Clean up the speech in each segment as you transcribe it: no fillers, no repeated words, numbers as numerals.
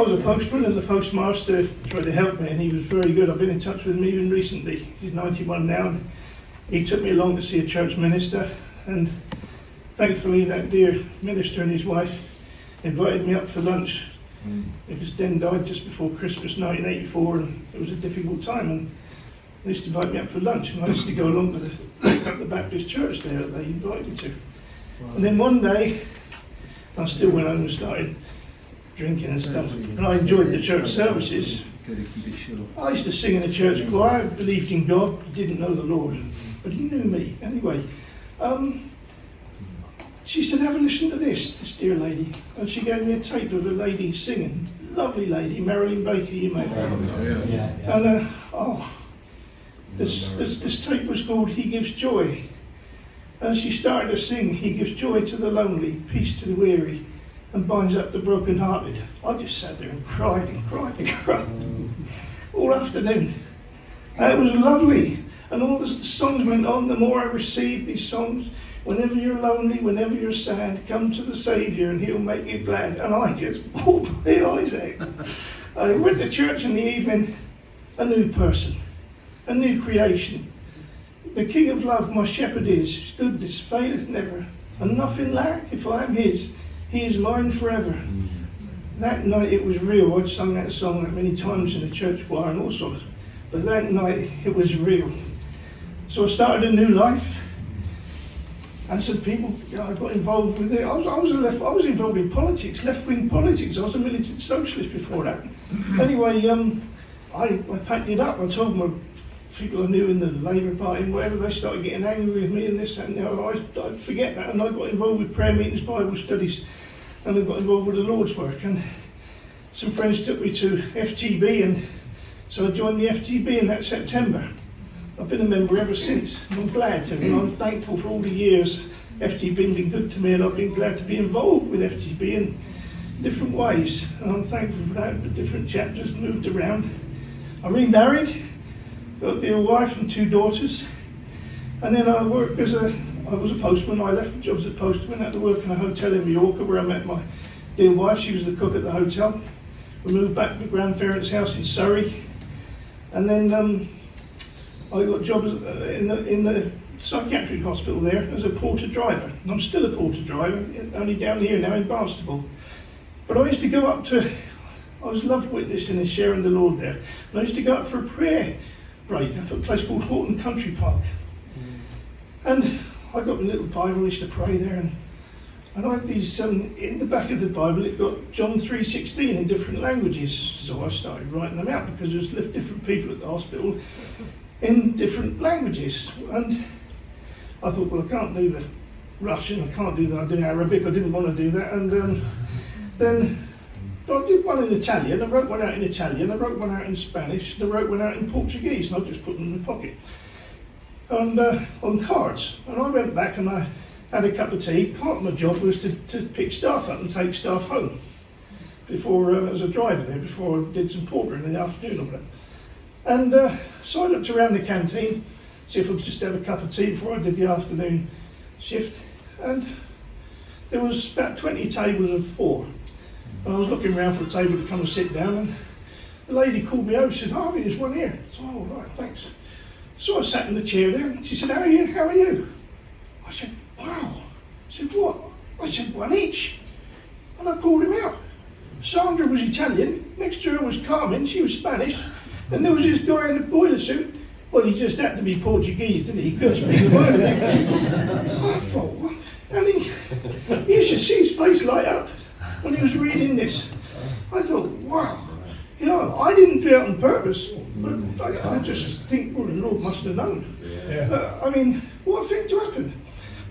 was a postman, and the postmaster tried to help me, and he was very good. I've been in touch with him even recently. He's 91 now, and he took me along to see a church minister, and thankfully that dear minister and his wife invited me up for lunch. Because Den died just before Christmas 1984, and it was a difficult time, and they used to invite me up for lunch, and I used to go along to the Baptist church there that they invited me to. And then one day, I still went home and started drinking and stuff, and I enjoyed the church services. I used to sing in the church choir, believed in God, but didn't know the Lord, but he knew me. Anyway, she said, have a listen to this dear lady. And she gave me a tape of a lady singing. Lovely lady, Marilyn Baker, you may know. And this tape was called He Gives Joy. And she started to sing, He gives joy to the lonely, peace to the weary, and binds up the brokenhearted. I just sat there and cried and cried and cried all afternoon. And it was lovely. And all as the songs went on, the more I received these songs. Whenever you're lonely, whenever you're sad, come to the Saviour and he'll make you glad. And I just bawled my eyes out. I went to church in the evening, a new person, a new creation. The King of love, my shepherd is, his goodness faileth never, and nothing lack if I am his. He is mine forever. That night it was real. I'd sung that song that many times in the church choir and all sorts. But that night it was real. So I started a new life. And some people, I got involved with it. I was involved in politics, left-wing politics. I was a militant socialist before that. Anyway, I packed it up. I told my people I knew in the Labour Party and whatever, they started getting angry with me and this, that, and the other. I'd forget that, and I got involved with prayer meetings, Bible studies, and I got involved with the Lord's work. And some friends took me to FTB, and so I joined the FTB in that September. I've been a member ever since, and I'm glad to, and I'm thankful for all the years FTB been good to me, and I've been glad to be involved with FTB in different ways, and I'm thankful for that. The different chapters moved around. I remarried, got a dear wife and 2 daughters, and then I worked I was a postman. I left the job as a postman, went out to work in a hotel in Mallorca where I met my dear wife. She was the cook at the hotel. We moved back to the grandparents' house in Surrey, and then I got jobs in the psychiatric hospital there as a porter driver. And I'm still a porter driver, only down here now in Barnstable. But I used to go up to, I loved witnessing and sharing the Lord there. And I used to go up for a prayer break at a place called Horton Country Park. And I got my little Bible, I used to pray there. And I had these, in the back of the Bible, it got John 3:16 in different languages. So I started writing them out because there's different people at the hospital in different languages. And I thought, well, I can't do the Russian, I can't do the Arabic, I didn't want to do that. And then I did one in Italian, I wrote one out in Italian, I wrote one out in Spanish, and I wrote one out in Portuguese, and I just put them in my pocket. And on cards. And I went back and I had a cup of tea. Part of my job was to pick staff up and take staff home before, as a driver there, before I did some portering in the afternoon or that. And so I looked around the canteen, see if I could just have a cup of tea before I did the afternoon shift. And there was about 20 tables of 4. And I was looking around for a table to come and sit down, and the lady called me over and said, Harvey, there's one here. So, oh, right, thanks. So I sat in the chair there, and she said, how are you? How are you? I said, wow. She said, what? I said, 1 each. And I called him out. Sandra was Italian, next to her was Carmen, she was Spanish, and there was this guy in a boiler suit. Well, he just had to be Portuguese, didn't he? He couldn't speak a word of it. I thought, what? And you should see his face light up when he was reading this. I thought, wow. You know, I didn't do it on purpose, but I just think, well, the Lord must have known. Yeah. I mean, what a thing to happen.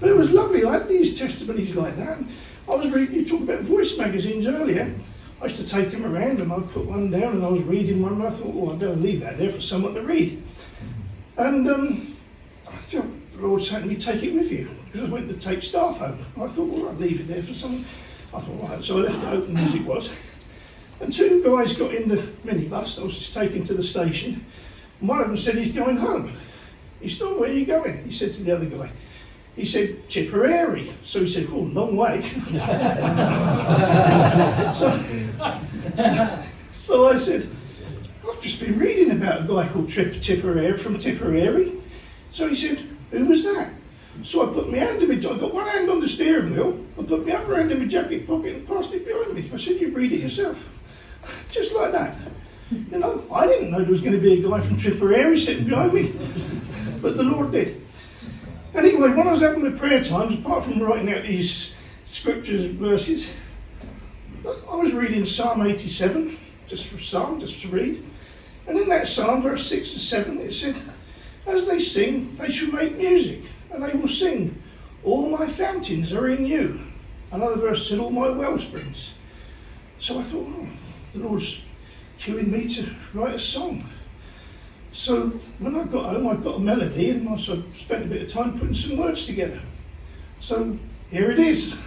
But it was lovely. I had these testimonies like that. I was reading, you talked about voice magazines earlier. I used to take them around and I'd put one down and I was reading one and I thought, oh, I better leave that there for someone to read. And I thought, the Lord said to me, take it with you. Because I went to take staff home. I thought, well, I'll leave it there for someone. I thought, right, so I left it open as it was. And 2 guys got in the minibus that I was just taking to the station. And one of them said he's going home. He said, oh, where are you going? He said to the other guy. He said, Tipperary. So he said, oh, long way. So I said, I've just been reading about a guy called Tipperary from Tipperary. So he said, who was that? So I put my hand in my jacket, I got one hand on the steering wheel, I put my other hand in my jacket pocket and passed it behind me. I said, you read it yourself. Just like that. You know, I didn't know there was going to be a guy from Tipperary sitting behind me, but the Lord did. Anyway, when I was having my prayer times, apart from writing out these scriptures, verses, I was reading Psalm 87, just to read. And in that psalm, verse 6 to 7, it said, as they sing, they shall make music, and they will sing, all my fountains are in you. Another verse said, all my well springs. So I thought, oh, the Lord's cueing me to write a song. So when I got home, I got a melody, and I spent a bit of time putting some words together. So here it is.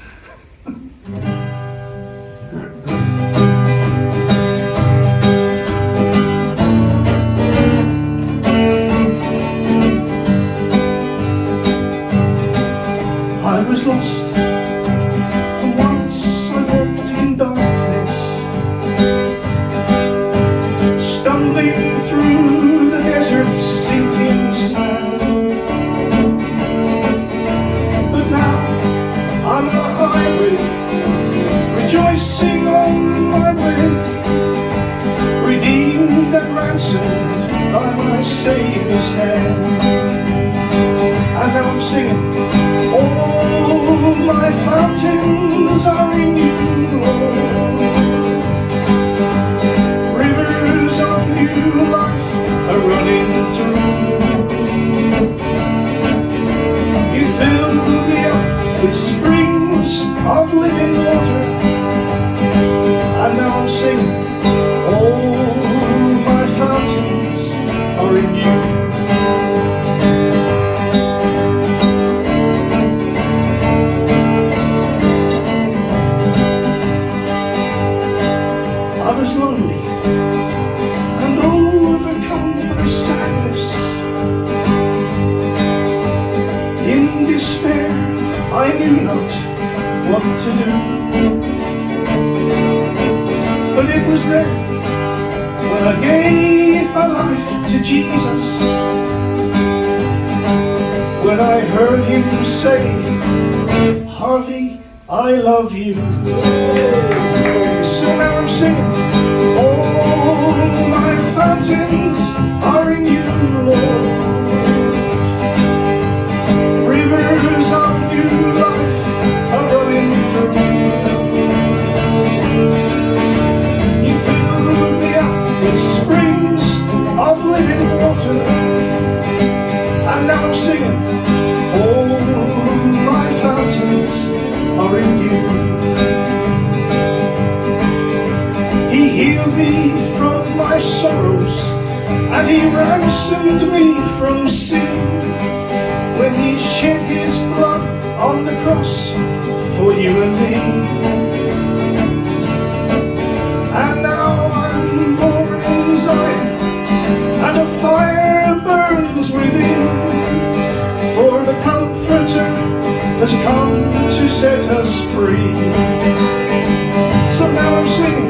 I was lost, and once I walked in darkness, stumbling through the desert, sinking sand. But now I'm on a highway, rejoicing on my way, redeemed and ransomed by my Saviour's hand. And now I'm singing, all my fountains are in you, Lord. Rivers of new life are running through. You fill me up with springs of living water. And now I'm singing, all my fountains are in you. I was lonely and overcome by sadness. In despair, I knew not what to do. But it was then when I gave my life to Jesus, when I heard him say, Harvey, I love you. So now I'm singing, all my fountains are in you, Lord. Rivers of new life are running through. You fill me up with springs of living water. And now I'm singing, all my fountains are in you. He healed me from my sorrows, and he ransomed me from sin, when he shed his blood on the cross for you and me. And now I'm born in Zion, and a fire burns within, for the Comforter has come to set us free. So now I'm singing,